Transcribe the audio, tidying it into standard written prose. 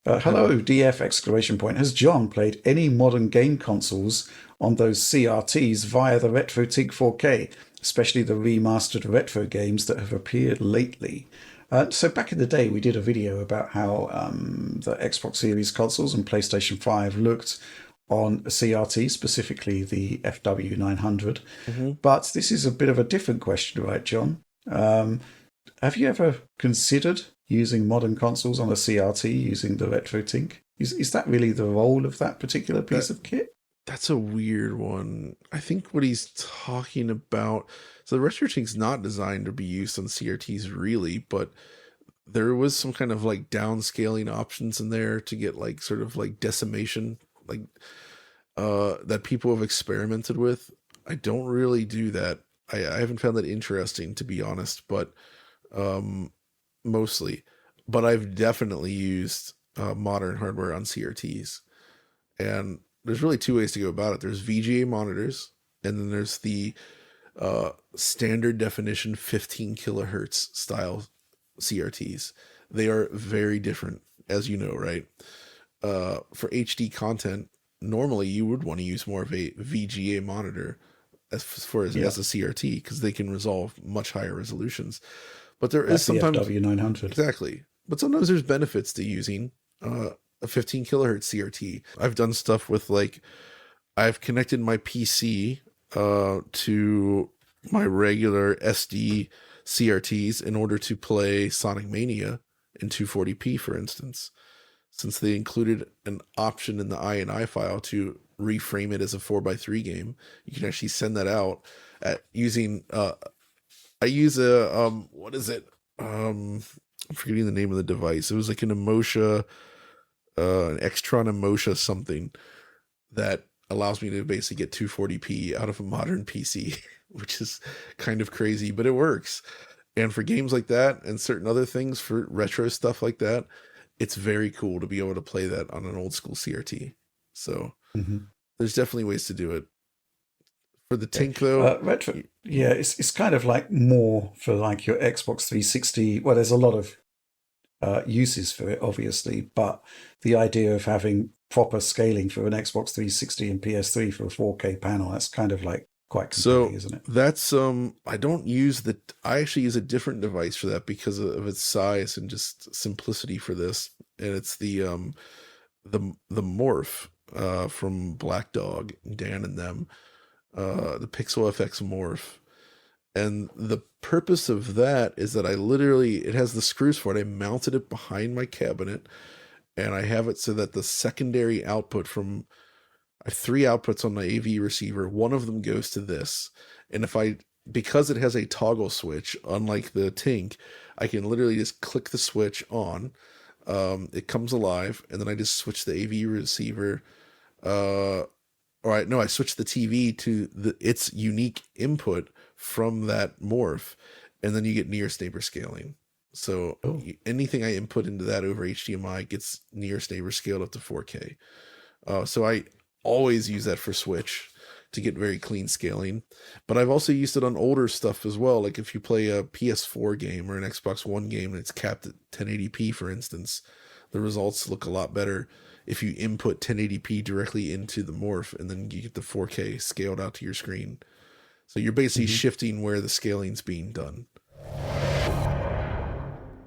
Hello, DF exclamation point. Has John played any modern game consoles on those CRTs via the RetroTink 4K, especially the remastered retro games that have appeared lately? So back in the day, we did a video about how the Xbox Series consoles and PlayStation 5 looked on a CRT, specifically the FW900. Hmm. But this is a bit of a different question, right, John? Um, have you ever considered using modern consoles on a CRT using the RetroTink? Is that really the role of that particular That piece of kit? that's a weird one. I think what he's talking about. So the RetroTink's not designed to be used on CRTs really, but there was some kind of like downscaling options in there to get like sort of like decimation, like that people have experimented with. I don't really do that. I haven't found that interesting to be honest, but um mostly. But I've definitely used modern hardware on CRTs. And there's really two ways to go about it. There's VGA monitors, and then there's the standard definition 15 kilohertz style CRTs. They are very different, as you know, right? For HD content, normally you would want to use more of a VGA monitor as far Yeah, as a CRT because they can resolve much higher resolutions. But there is like the sometimes FW900. exactly, but sometimes there's benefits to using a 15 kilohertz CRT. I've done stuff with like I've connected my PC to my regular SD CRTs in order to play Sonic Mania in 240p, for instance, since they included an option in the INI file to reframe it as a 4 by 3 game. You can actually send that out at using I use a what is it? I'm forgetting the name of the device. It was like an Emosha, an Extron Emosha something that allows me to basically get 240p out of a modern PC, which is kind of crazy, but it works. And for games like that and certain other things for retro stuff like that, it's very cool to be able to play that on an old school CRT. So Mhm. there's definitely ways to do it. For the Okay. Tink though, Retro, yeah, it's kind of like more for like your Xbox 360. Well, there's a lot of uses for it, obviously, but the idea of having proper scaling for an Xbox 360 and PS3 for a 4K panel, that's kind of like quite compelling, so isn't it? that's I don't use the I actually use a different device for that because of its size and just simplicity for this. And it's the morph from Black Dog, Dan and them, the Pixel FX morph. And the purpose of that is that I literally it has the screws for it. I mounted it behind my cabinet and I have it so that the secondary output from I have three outputs on my AV receiver. One of them goes to this. And if I because it has a toggle switch, unlike the Tink, I can literally just click the switch on. It comes alive, and then I just switch the AV receiver. Uh, all right, no, I switched the TV to its unique input from that morph, and then you get nearest neighbor scaling. So Oh. anything I input into that over HDMI gets nearest neighbor scaled up to 4K. So I always use that for Switch to get very clean scaling. But I've also used it on older stuff as well. Like if you play a PS4 game or an Xbox One game and it's capped at 1080p, for instance, the results look a lot better if you input 1080p directly into the morph and then you get the 4K scaled out to your screen. So you're basically Mhm. shifting where the scaling's being done.